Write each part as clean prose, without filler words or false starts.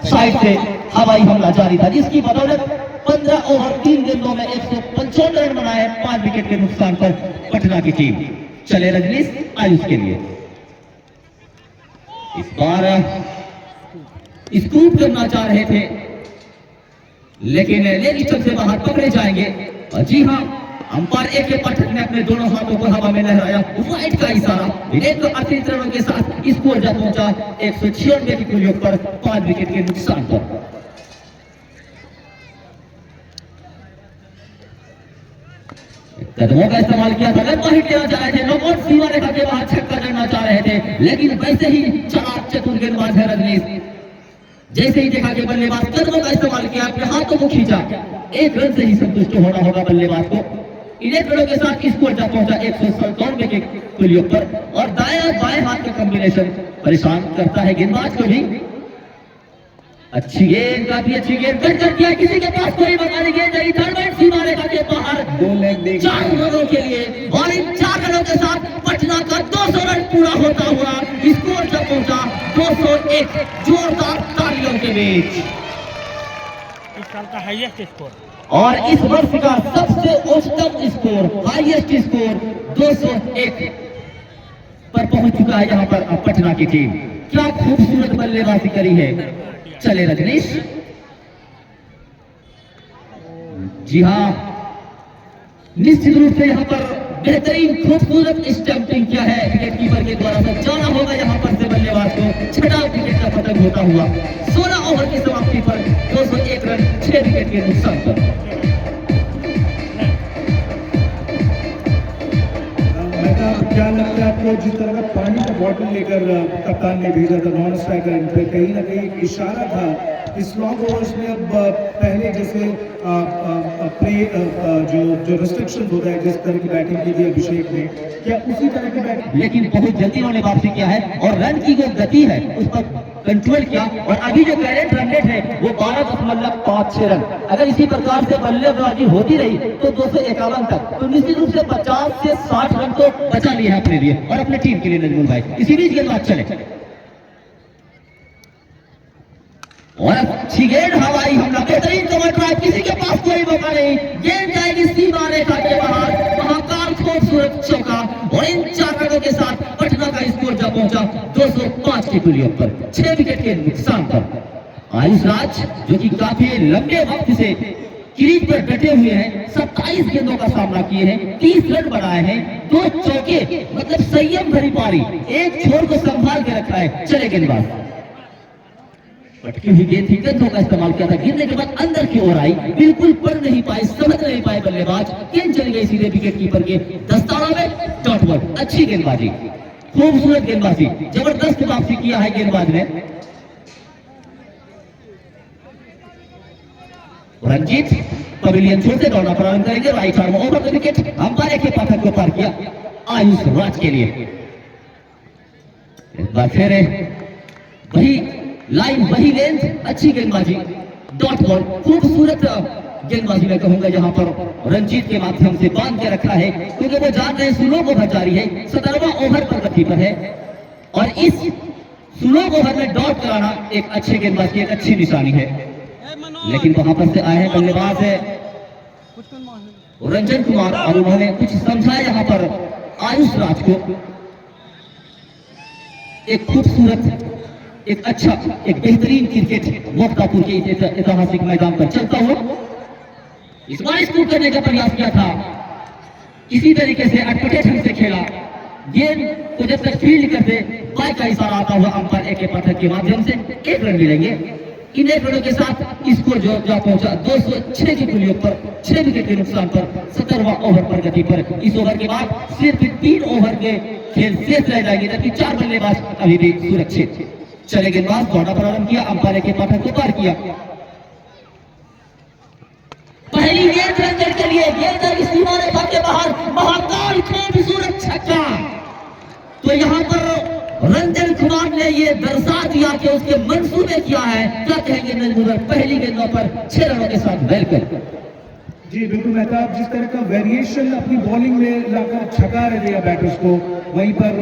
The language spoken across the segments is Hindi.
साइड से हवाई हमला जारी था, जिसकी बदौलत 15 ओवर 3 गेंदों में 155 रन बनाए 5 विकेट के नुकसान पर पटना की टीम। चले रजनीश आयुष के लिए, इस बार स्कूप करना चाह रहे थे लेकिन लेग स्टंप से बाहर पकड़े जाएंगे। जी हाँ, अंपायर ए के पाठक ने अपने दोनों हाथों को हवा में लहराया, वाइट का इशारा। 138 रनों के साथ स्कोर जा पहुंचा 196 की कुल योग पर 5 विकेट के नुकसान पर। कदमों का इस्तेमाल किया था, लंबा हिट लेना चाह रहे थे, नॉकआउट सीमा रेखा के बाहर छक्का जड़ना चाह रहे थे, लेकिन वैसे ही चालाक चतुर गेंदबाज है रजनीश। जैसे ही देखा कि बल्लेबाज कदमों का इस्तेमाल किया, अपने हाथों को खींचा, 1 रन से ही संतुष्ट होना होगा बल्लेबाज को। इन 1 रनों के साथ स्कोर जा पहुंचा 197 के कुल योग पर, और दायां बाएं हाथ का कॉम्बिनेशन परेशान करता है गेंदबाज को भी। अच्छी गेंद, काफी अच्छी गेंद, कट कर दिया, किसी के पास कोई बगानी गेंद नहीं, थर्ड सीमा रेखा के बाहर 4 रनों के लिए, और इन 4 रनों के साथ पटना का 200 रन पूरा होता हुआ स्कोर तक पहुंचा 201। जोरदार तालियों के बीच इस साल का हाईएस्ट स्कोर और इस वर्ष का सबसे उच्चतम स्कोर, हाईएस्ट स्कोर 201 पर पहुंच चुका है यहाँ पर पटना की टीम। क्या खूबसूरत बल्लेबाजी करी है। चले रजनीश, जी हाँ, निश्चित रूप से यहाँ पर बेहतरीन खूबसूरत स्टंपिंग किया है विकेट कीपर के द्वारा। से जाना होगा यहाँ पर से बल्लेबाज को, 6 विकेट का पतन होता हुआ 16 ओवर की समाप्ति पर 201 रन 6 विकेट के नुकसान पर। क्या लगता है आपको, जिस तरह का पानी का बॉटल लेकर कप्तान ने भेजा था नॉन स्ट्राइकर, इन पे कहीं ना कहीं एक इशारा था इस लॉन्ग ओवर्स में। अब पहले जैसे जो रिस्ट्रिक्शन होता है, जिस तरह की बैटिंग की थी अभिषेक ने, क्या उसी तरह की बैटिंग, लेकिन बहुत जल्दी उन्होंने वापसी किया है और रन की जो गति है उस पर कंट्रोल किया, और अभी जो करेंट रन रेट है वो 12.56 रन। अगर इसी प्रकार से बल्लेबाजी होती रही तो 251 तक, तो निश्चित रूप से 50 से 60 रन तो बचा लिए हैं अपने लिए और अपने टीम के लिए नजमुल भाई। इसी बीच गेंदबाज चले, और अच्छी गेंद, हवाई हमला, बेहतरीन कवर ड्राइव, किसी के पास कोई मौका नहीं, गेंद जाएगी सीमा रेखा के बाहर, महाकाल खूबसूरत चौका, और इन 4 रनों के साथ पटना का स्कोर जा पहुंचा 205 के कुल योग पर 6 विकेट के नुकसान पर। आयुष राज जो कि काफी लंबे वक्त से क्रीज पर डटे हुए हैं, 27 गेंदों का सामना किए हैं, 30 रन बनाए हैं, 2 चौके, मतलब संयम भरी पारी, एक छोर को संभाल के रखा है। चले गेंदबाज, पटकी हुई गेंद थी, कंधों का इस्तेमाल किया था, गिरने के बाद अंदर की ओर आई, बिल्कुल पढ़ नहीं पाए, समझ नहीं पाए बल्लेबाज, गेंद चली गई सीधे विकेट कीपर के दस्ताना में, डॉट बॉल। अच्छी गेंदबाजी, खूबसूरत गेंदबाजी, जबरदस्त वापसी किया है गेंदबाज ने। रंजीत पवेलियन छोड़ से दौड़ना प्रारंभ करेंगे, right arm over the wicket, umpire के पाठक को पार किया आयुष राज के लिए। फिर वही लाइन, वही लेंथ, अच्छी गेंदबाजी, डॉट बॉल, खूबसूरत गेंदबाजी मैं कहूंगा यहाँ पर रंजीत के माध्यम से बांध के रखा है, क्योंकि वो जान रहे स्लो ओवर जारी है, 17वां ओवर पर गति पर है, और इस स्लो ओवर में डॉट कराना एक अच्छे गेंदबाज की एक अच्छी निशानी है। लेकिन वहां पर से आए हैं बल्लेबाज है रंजन कुमार, और उन्होंने कुछ समझाया यहाँ पर आयुष राज को। एक खूबसूरत, एक अच्छा, एक बेहतरीन क्रिकेट वक्तापुर के ऐतिहासिक मैदान पर चलता हुआ इस बार स्कोर करने का प्रयास किया था, किसी तरीके से अटपटे ढंग से खेला, गेंद को जब तक फील्ड करते बाय का इशारा आता हुआ अंपायर ए के पाठक के माध्यम से 1 रन मिलेंगे। इन 1 रनों के साथ स्कोर जो जा पहुंचा 206 की कुल योग पर 6 विकेट के नुकसान पर 17वां ओवर पर गति पर। इस ओवर के बाद सिर्फ 3 ओवर के खेल शेष रह जाएंगे, जबकि 4 बल्लेबाज अभी भी सुरक्षित। चले गेंदबाज दौड़ना प्रारंभ किया, अंपायर के पाठक को पार किया। पहली गेंद रंजन के लिए, गेंद सीमा रेखा के बाहर, महाकाल खूबसूरत छक्का। तो यहाँ पर रंजन कुमार ने ये दर्शा दिया कि उसके मंसूबे क्या है। क्या कहेंगे नजमुल, पहली गेंदों पर 6 रनों के साथ वेलकम। जी बिल्कुल मेहताब, जिस तरह का वेरिएशन अपनी बॉलिंग में लाकर छका रहे थे बैटर्स को, वहीं पर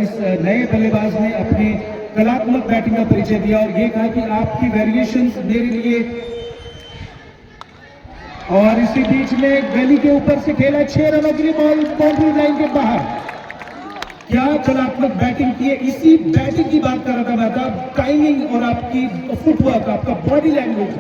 इस नए बल्लेबाज ने अपने कलात्मक बैटिंग का परिचय दिया और ये कहा कि आपकी वेरिएशंस मेरे लिए, और इसी बीच में गली के ऊपर से खेला 6 रनों के लिए बॉल बाउंड्री लाइन के बाहर। क्या कलात्मक बैटिंग की है, इसी बैटिंग की बात कर रहा था मैं, टाइमिंग और आपकी फुटवर्क, आपका बॉडी लैंग्वेज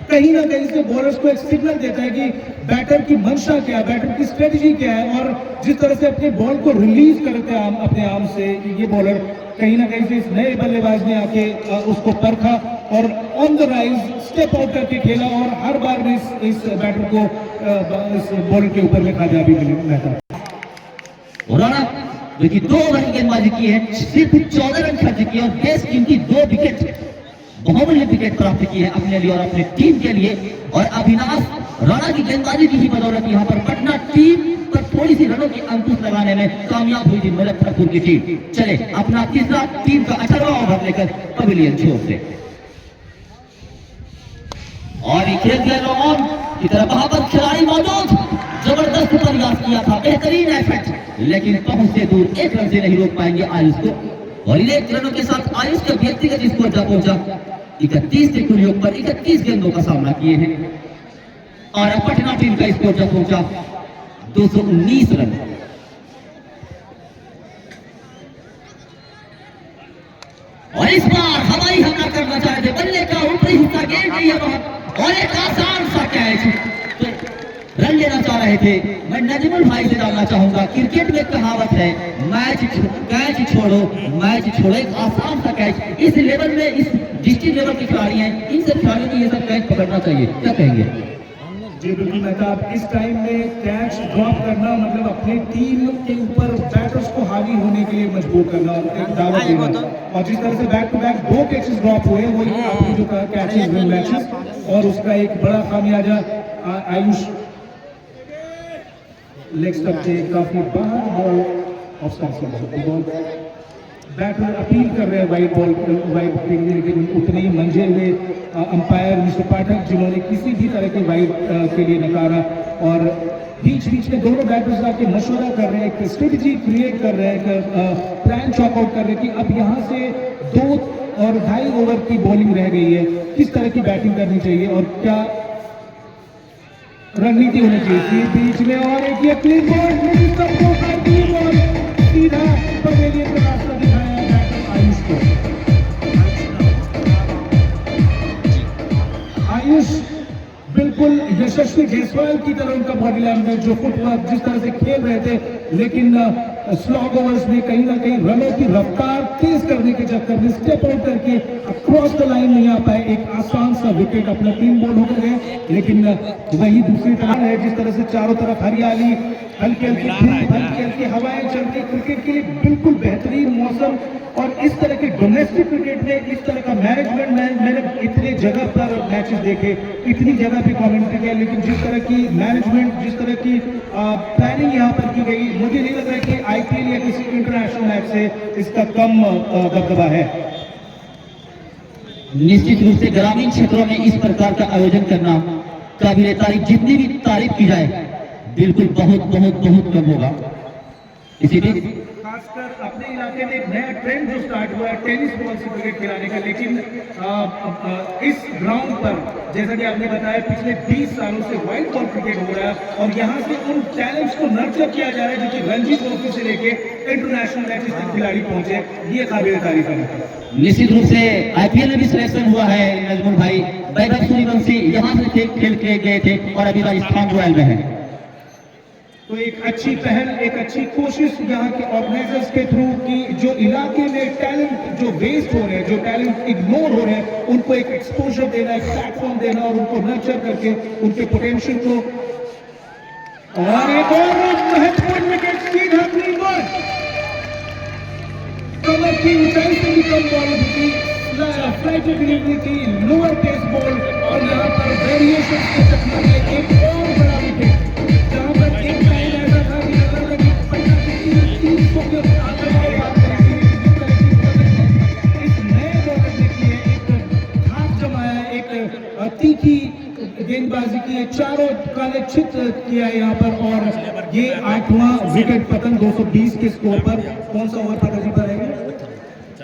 कहीं ना कहीं से बॉलर्स को एक सिग्नल देता है कि बैटर की मंशा क्या है, बैटर की स्ट्रेटजी क्या है, और जिस तरह से अपने बॉल को रिलीज करते हैं अपने आर्म से, ये बॉलर कहीं ना कहीं से इस नए बल्लेबाज ने आके उसको परखा और on the rise step out करके खेला और हर बार इस बैटर को इस बॉलर के ऊपर में कामयाबी मिली था। राणा जो कि 2 ओवर की गेंदबाजी की है, सिर्फ 14 रन खर्च किए और बेस टीम की 2 विकेट, बहुमूल्य विकेट प्राप्त की है अपने लिए और अपने टीम के लिए। और अविनाश राणा की गेंदबाजी की ही बदौलत यहाँ पर पटना टीम पर थोड़ी सी रनों की अंकुश लगाने में कामयाब हुई थी मुजफ्फरपुर की टीम। चले अपना तीसरा टीम का 18वां ओवर लेकर पवेलियन छोर से, और खेल दिया लॉन की तरफ, वहां पर खिलाड़ी मौजूद, जबरदस्त प्रयास किया था, बेहतरीन एफर्ट, लेकिन पहुंच से दूर, 1 रन से नहीं रोक पाएंगे आयुष को। और इन 1 रनों के साथ आयुष का व्यक्तिगत स्कोर जा पहुंचा 31 के कुल योग पर 31 गेंदों का सामना किए हैं, और पटना टीम का स्कोर जा पहुंचा 219 रन। और इस बार हवाई हमला करना चाह रहे थे, बल्ले का ऊपरी हिस्सा गेंद नहीं है वहां, और एक आसान सा कैच रन लेना चाह रहे थे। मैं नजमुल भाई से जानना चाहूंगा, क्रिकेट में कहावत है कैच छोड़ो मैच छोड़ो, एक आसान सा कैच इस लेवल में, इस डिस्ट्रिक्ट लेवल के खिलाड़ी हैं, इन सब खिलाड़ियों को ये सब कैच पकड़ना चाहिए, क्या कहेंगे? जी बिल्कुल मेहताब, इस टाइम में कैच ड्रॉप करना मतलब अपनी टीम के ऊपर बैटर्स को हावी होने के लिए मजबूर करना, एक दावत देना, और जिस तरह से back to back 2 catches drop हुए, वही आपने जो कहा कैचेस विन मैचेस, और उसका एक बड़ा खामियाजा आयुष लेग स्टंप से काफी बाहर बॉल ऑफ स्टंप से बॉल, बैटर अपील कर रहे हैं वाइड बॉल के लिए, लेकिन उतने ही मंझे हुए अंपायर मिस्टर पाठक, जिन्होंने किसी भी तरह के वाइड के लिए नकारा, और बीच बीच में दोनों बैटर्स आके मशवरा कर रहे हैं, एक स्ट्रेटजी क्रिएट कर रहे हैं, प्लान चॉक आउट कर रहे हैं कि अब यहाँ से 2 और 2.5 ओवर की बॉलिंग रह गई है, किस तरह की बैटिंग करनी चाहिए और क्या रणनीति होनी चाहिए बीच में। और एक ये क्लीन बॉल सीधा पवेलियन का रास्ता दिखाया बैटर आयुष को। आयुष बिल्कुल यशस्वी जायसवाल की तरह उनका बॉडी लैंग्वेज, जो फुटवर्क जिस तरह से खेल रहे थे, लेकिन स्लॉग ओवर्स में कहीं ना कहीं रनों की रफ्तार तेज करने के चक्कर में स्टेप आउट करके अक्रॉस द लाइन नहीं आ पाए, एक आसान सा विकेट अपना टीम बॉल होकर गए। लेकिन वही दूसरी तरफ है, जिस तरह से चारों तरफ हरियाली, हल्की हल्की हवाएं चल रही, क्रिकेट के लिए बिल्कुल बेहतरीन मौसम, और इस तरह के डोमेस्टिक क्रिकेट में इस तरह का मैनेजमेंट, मैंने इतने जगह पर मैचेस देखे, इतनी जगह पे कमेंट्री किया, लेकिन जिस तरह की मैनेजमेंट, जिस तरह की प्लानिंग यहाँ पर की गई, मुझे नहीं लग रहा है कि आईपीएल या किसी इंटरनेशनल मैच से इसका कम दबदबा है। निश्चित रूप से ग्रामीण क्षेत्रों में इस प्रकार का आयोजन करना काबिल तारीफ, जितनी भी तारीफ की जाए बिल्कुल बहुत बहुत बहुत कम होगा। इसीलिए खासकर अपने इलाके में एक नया ट्रेंड जो स्टार्ट हुआ है टेनिस बॉल से क्रिकेट खिलाने का, लेकिन इस ग्राउंड पर जैसा कि आपने बताया पिछले 20 सालों से व्हाइट बॉल क्रिकेट हो रहा है, और यहाँ से उन टैलेंट्स को नर्चर किया जा रहा है जो कि रणजी ट्रॉफी से लेके इंटरनेशनल मैचेस तक खिलाड़ी पहुंचे, ये काबिल तारीफ है। निश्चित रूप से आईपीएल में भी सिलेक्शन हुआ है नजमुल भाई, वैभव सूर्यवंशी यहाँ से खेल के गए थे और अभी राजस्थान रॉयल में है। तो एक अच्छी पहल, एक अच्छी कोशिश यहाँ के ऑर्गेनाइजर्स के थ्रू की, जो इलाके में टैलेंट जो वेस्ट हो रहे हैं, जो टैलेंट इग्नोर हो रहे हैं, उनको एक एक्सपोजर देना, एक प्लेटफॉर्म देना और उनको नर्चर करके उनके पोटेंशियल को। और एक और महत्वपूर्ण विकेट, सीधा ग्रीन बॉल, कमर की ऊंचाई से भी कम बॉल थी, फ्लाइट डिलीवरी थी, लोअर पेस बॉल, और यहाँ पर वेरिएशन के चक्कर में एक और बड़ा विकेट, जहाँ पर एक टाइम ऐसा था कि अगर लगी पटना की 300 के इस नए बॉलर ने की है, एक हाथ जमाया, एक तीखी गेंदबाजी की है, चारों काले चित्र किया है यहाँ पर, और ये 8वां विकेट पतन 220 के स्कोर पर। कौन सा ओवर पता जी पर है?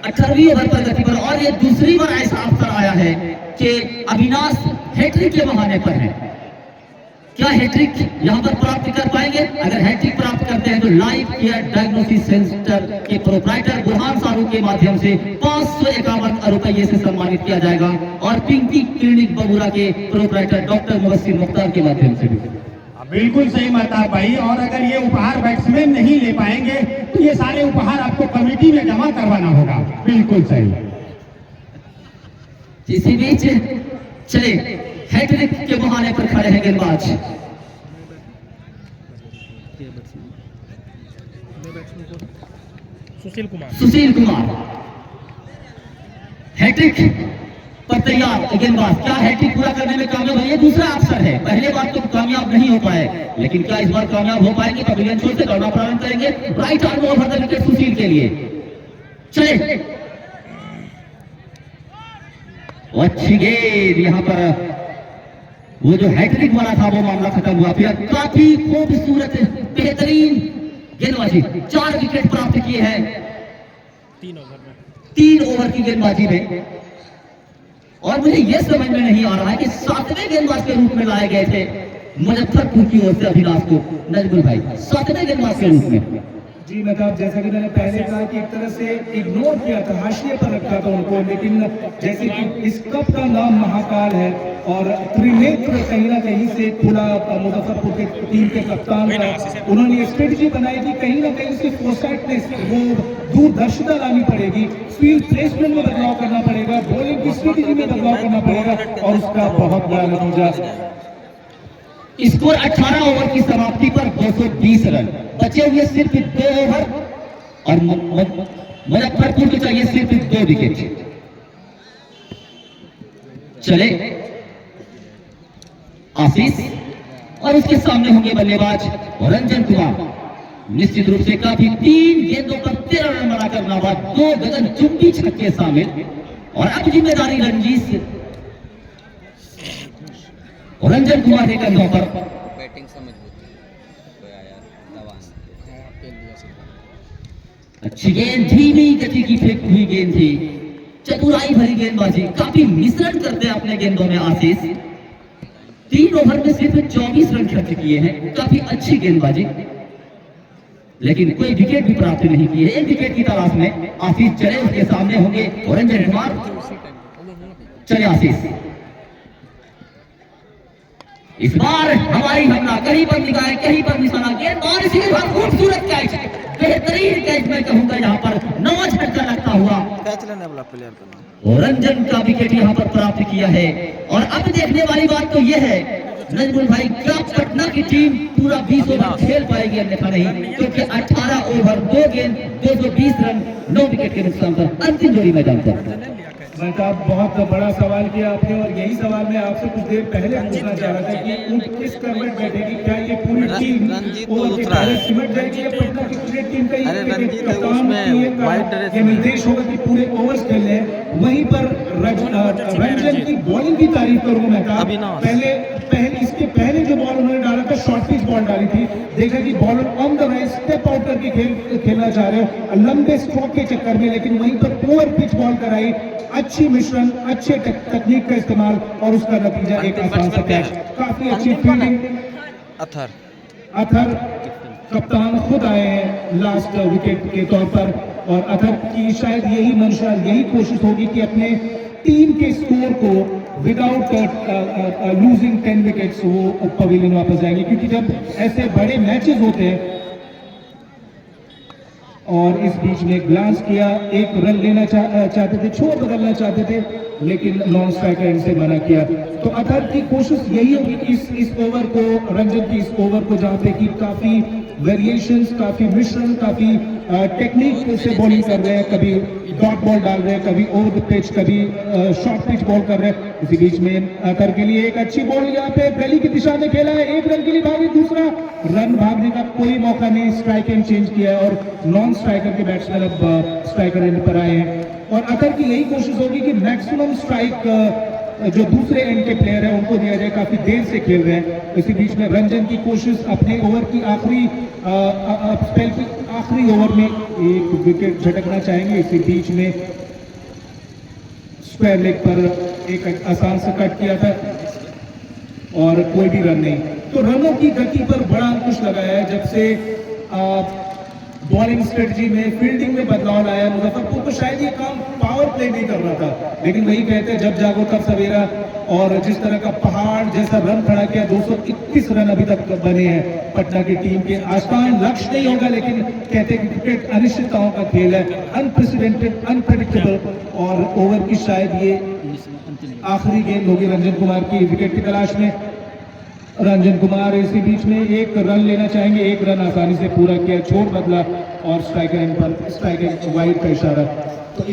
18वीं ओवर पर गति पर, और ये दूसरी बार ऐसा अवसर आया है कि अविनाश हैट्रिक के बहाने पर है। क्या हैट्रिक यहां पर प्राप्त कर पाएंगे? अगर हैट्रिक प्राप्त करते हैं तो लाइव केयर डायग्नोसिस सेंटर के प्रोप्राइटर बुरहान शाहरुख के माध्यम से 551 रुपये से सम्मानित किया जाएगा, और पिंकी क्लिनिक बबूरा के प्रोप्राइटर डॉक्टर मुबस्सिर मुख्तार के माध्यम से भी। बिल्कुल सही महताब भाई, और अगर ये उपहार बैट्समैन नहीं ले पाएंगे तो ये सारे उपहार आपको कमेटी में जमा करवाना होगा। बिल्कुल सही। इसी बीच चले हैट्रिक के बहाने पर खड़े हैं गेंदबाज। सुशील कुमार हैट्रिक पर तैयार गेंदबाज। क्या हैट्रिक पूरा करने में कामयाब है? ये दूसरा अवसर है। पहले बार तो कामयाब नहीं हो पाए, लेकिन क्या इस बार कामयाब हो पाएंगे? पवेलियन छोर से दौड़ना प्रारंभ करेंगे। Right arm over the wicket Sushil के लिए। चले, अच्छी गेंद, यहां पर वो जो हैट्रिक वाला था वो मामला खत्म हुआ। फिर काफी खूबसूरत बेहतरीन गेंदबाजी, 4 विकेट प्राप्त किए हैं 3 ओवर की गेंदबाजी में। और मुझे यह समझ में नहीं आ रहा है कि 7वें गेंदबाज के रूप में लाए गए थे मुजफ्फरपुर की ओर से अभिलाष को, नजमुल भाई 7वें गेंदबाज के रूप में। जी मेहताब, जैसा कि मैंने पहले कहा कि एक तरह से इग्नोर किया था, हाशिए पर रखा था उनको, लेकिन जैसे कि इस कप का नाम महाकाल है और त्रिनेत्र कहीं ना कहीं से खुला मुजफ्फरपुर के टीम के कप्तान का उन्होंने स्ट्रेटजी बनाई थी। कहीं ना कहीं से फोरसाइटनेस, वो दूरदर्शिता लानी पड़ेगी, फील्ड प्लेसमेंट में बदलाव करना पड़ेगा, बॉलिंग की स्ट्रेटजी में बदलाव करना पड़ेगा, और उसका बहुत बड़ा नतीजा। स्कोर 18 ओवर की समाप्ति पर 220 रन, बचे हुए सिर्फ 2 ओवर, और मुजफ्फरपुर को चाहिए सिर्फ 2 विकेट। चले आशीष, और उसके सामने होंगे बल्लेबाज रंजन कुमार। निश्चित रूप से काफी 3 गेंदों पर 13 रन बनाकर नवा 2 गगनचुंबी छक्के शामिल, और अब जिम्मेदारी रंजन कुमार के कंधों पर। बैटिंग से मजबूत अच्छी गेंद, धीमी गति की फेंक हुई गेंद थी, चतुराई भरी गेंदबाजी, काफी मिश्रण करते हैं अपने गेंदों में आशीष। 3 ओवर में सिर्फ 24 रन खर्च किए हैं, काफी अच्छी गेंदबाजी, लेकिन कोई विकेट भी प्राप्त नहीं किए। 1 विकेट की तलाश में आशीष चले, उसके सामने होंगे रंजन कुमार। चले आशीष, इस बार हमारी हमला कहीं पर निगाह, कहीं पर निशाना, गेंद और इसी के बाद खूबसूरत कैच, बेहतरीन कैच मैं कहूंगा यहाँ पर, नवा झटका लगता हुआ कैच लेने वाला प्लेयर का नाम और रंजन का विकेट यहाँ पर प्राप्त किया है। और अब देखने वाली बात तो यह है नजमुल भाई, क्या पटना की टीम पूरा 20 ओवर खेल पाएगी? अन्यथा नहीं, क्योंकि 18 ओवर 2 गेंद 220 रन 9 विकेट के नुकसान पर अंतिम जोड़ी मैदान पर। मेहताब, बहुत बड़ा सवाल किया आपने, और यही सवाल मैं आपसे कुछ देर पहले पूछना चाह रहा था कि उन किस करवट बैठेगी। क्या ये पूरी टीम ओवर के पहले सिमट जाएगी, या पटना की क्रिकेट टीम का ये निर्देश होगा कि पूरे ओवर्स खेलने हैं? वहीं पर रंजन की बॉलिंग की तारीफ करूंगा मेहताब। इसके पहले जो बॉल उन्होंने डाला था, शॉर्ट पिच बॉल डाली थी, देखा कि bowler on the right step out करके खेलना चाह रहे हो लंबे स्ट्रोक के चक्कर में, लेकिन वहीं पर ओवर पिच बॉल कराई, अच्छी मिश्रण, अच्छे तकनीक का इस्तेमाल, और उसका नतीजा एक आसान सा कैच। काफी अच्छी फील्डिंग। अथर कप्तान खुद आए हैं लास्ट विकेट के तौर पर, और अथर की शायद यही मंशा, यही कोशिश होगी कि अपने टीम के स्कोर को विदाउट लूजिंग 10 विकेट्स वो पवेलियन वापस जाएंगे, क्योंकि जब ऐसे बड़े मैचेस होते हैं। और इस बीच में ग्लांस किया, 1 रन लेना चाहते थे, छोर बदलना चाहते थे, लेकिन नॉन स्ट्राइकर इनसे मना किया। तो अथर की कोशिश यही होगी कि इस ओवर को, रंजन की इस ओवर को, जहाँ पे कि काफी वेरिएशंस, काफी मिश्रण, काफी टेक्निक से बॉलिंग कर रहे हैं, कभी डॉट बॉल डाल रहे हैं, कभी ओवर द पिच, कभी शॉर्ट पिच बॉल कर रहे हैं। इसी बीच में अथर के लिए एक अच्छी बॉल यहाँ पे गली की दिशा में खेला है, 1 रन के लिए भागी, दूसरा रन भागने का कोई मौका नहीं, स्ट्राइक एंड चेंज किया है, और नॉन स्ट्राइकर के बैट्समैन अब स्ट्राइकर एंड पर आए हैं। और अथर की यही कोशिश होगी कि मैक्सिमम स्ट्राइक जो दूसरे एंड के प्लेयर हैं उनको दिया जाए, काफी देर से खेल रहे हैं। इसी बीच में रंजन की कोशिश अपने ओवर की आखिरी स्पेल की आखिरी ओवर में एक विकेट झटकना चाहेंगे। इसी बीच में स्क्वायर लेग पर एक आसान से कट किया था और कोई भी रन नहीं। तो रनों की गति पर बड़ा अंकुश लगाया है जब से बॉलिंग स्ट्रेटजी में, फील्डिंग में बदलाव लाया। मुजफ्फरपुर को शायद ये काम पावर प्ले नहीं करना था, लेकिन वही कहते हैं जब जागो तब सवेरा। और जिस तरह का पहाड़ जैसा रन खड़ा किया, 221 रन अभी तक बने हैं पटना की टीम के। आसान लक्ष्य नहीं होगा, लेकिन कहते हैं कि क्रिकेट अनिश्चितताओं का खेल है, अनप्रेसिडेंटेड, अनप्रेडिक्टेबल। और ओवर की शायद ये आखिरी गेंद होगी रंजन कुमार की विकेट की तलाश में। रंजन कुमार इसी बीच में एक रन लेना चाहेंगे, एक रन आसानी से पूरा किया, छोड़ बदला और स्ट्राइकर वाइड का इशारा। तो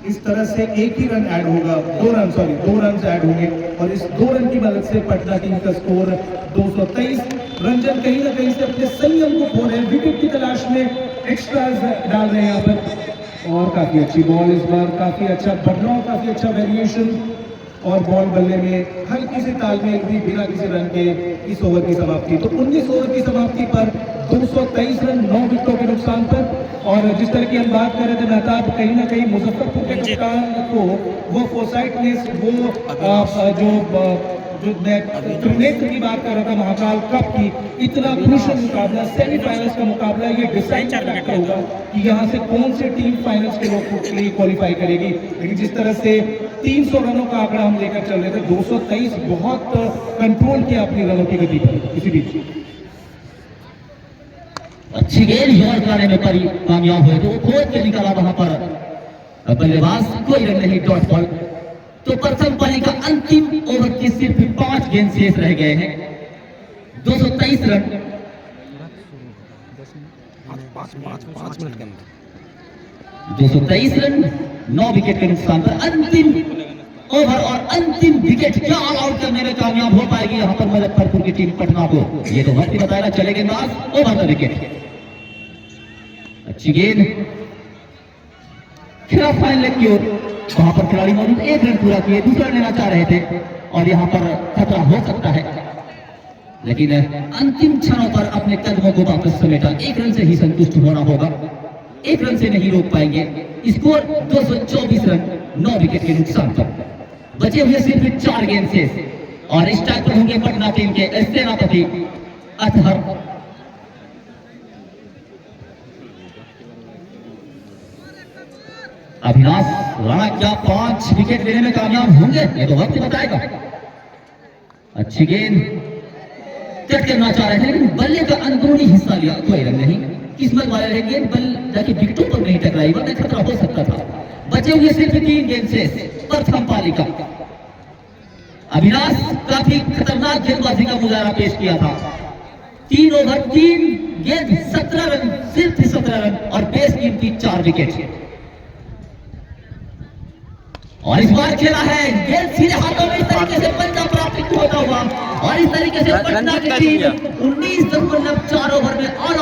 इस तरह से एक ही रन ऐड होगा, दो रन ऐड होंगे और इस 2 रन की मदद से पटना टीम का स्कोर 223। रंजन कहीं ना कहीं से अपने संयम को खो रहे हैं, विकेट की तलाश में एक्स्ट्राज डाल रहे हैं यहाँ पर। और काफी अच्छी बॉल इस बार, काफी अच्छा बदलाव, काफी अच्छा वेरिएशन और बॉल बल्ले में हल्की सी तालमेल भी बिना किसी रन के इस ओवर की समाप्ति। तो 19 ओवर की समाप्ति पर 223 रन 9 विकेटों के नुकसान पर। और जिस तरह की हम बात कर रहे थे मेहताब, कहीं ना कहीं मुजफ्फरपुर के कप्तान को वो फोसाइटनेस, जो मैं त्रिनेत्र की बात कर रहा था महाकाल कप की, इतना क्रूशल मुकाबला, सेमीफाइनल्स का मुकाबला, ये डिसाइड करता होगा कि यहाँ से कौन सी टीम फाइनल्स के लिए क्वालिफाई करेगी। लेकिन जिस तरह से 300 रनों का आंकड़ा हम लेकर चल रहे थे, 223 बहुत कंट्रोल किया अपनी रनों की गति पर। इसी बीच अच्छी गेंद यॉर्क करने में कामयाब हुए, तो खोद के निकाला वहां पर बल्लेबाज, कोई रन नहीं, डॉट बॉल। तो प्रथम पारी का अंतिम ओवर की सिर्फ 5 गेंद शेष रह गए हैं, 223 रन। 5 मिनट के अंदर 223 रन 9 विकेट के नुकसान पर अंतिम ओवर और अंतिम विकेट क्या ऑल आउट करने में कामयाब हो पाएगी यहाँ पर मुजफ्फरपुर की टीम पटना को, ये तो वक्त बताएगा। चले गेंदबाज, ओवर द विकेट। अच्छी गेंद खेला फाइनल की ओर, वहां पर खिलाड़ी मौजूद, 1 रन पूरा किए, दूसरा लेना चाह रहे थे और यहाँ पर खतरा हो सकता है, लेकिन अंतिम क्षणों पर अपने कदमों को वापस समेटा। 1 रन से ही संतुष्ट होना होगा, 1 रन से नहीं रोक पाएंगे। स्कोर 224 रन 9 विकेट के नुकसान पर। बचे हुए सिर्फ 4 गेंद शेष और इस टाइम पर होंगे पटना टीम के सेनापति अतहर। अविनाश राणा क्या 5 विकेट लेने में कामयाब होंगे, ये तो वक्त बताएगा। अच्छी गेंद कट करना चाह रहे थे, लेकिन बल्ले का अंदरूनी हिस्सा लिया, कोई रन नहीं। किस्मत वाले रहे, गेंद बल जाके विकेटों पर नहीं टकराई, वरना खतरा हो सकता था। बचे हुए सिर्फ 3 गेंद शेष प्रथम पारी का। अविनाश काफी खतरनाक गेंदबाजी का मुजाहरा पेश किया था। 3 ओवर 3 गेंद 17 रन, सिर्फ 17 रन और बेस कीमती 4 विकेट। और इस बार खेला है गेंद सीधे हाथों में, इस तरीके से पंजा प्राप्त होता हुआ और इस तरीके से पटना की टीम 19.4 ओवर में ऑल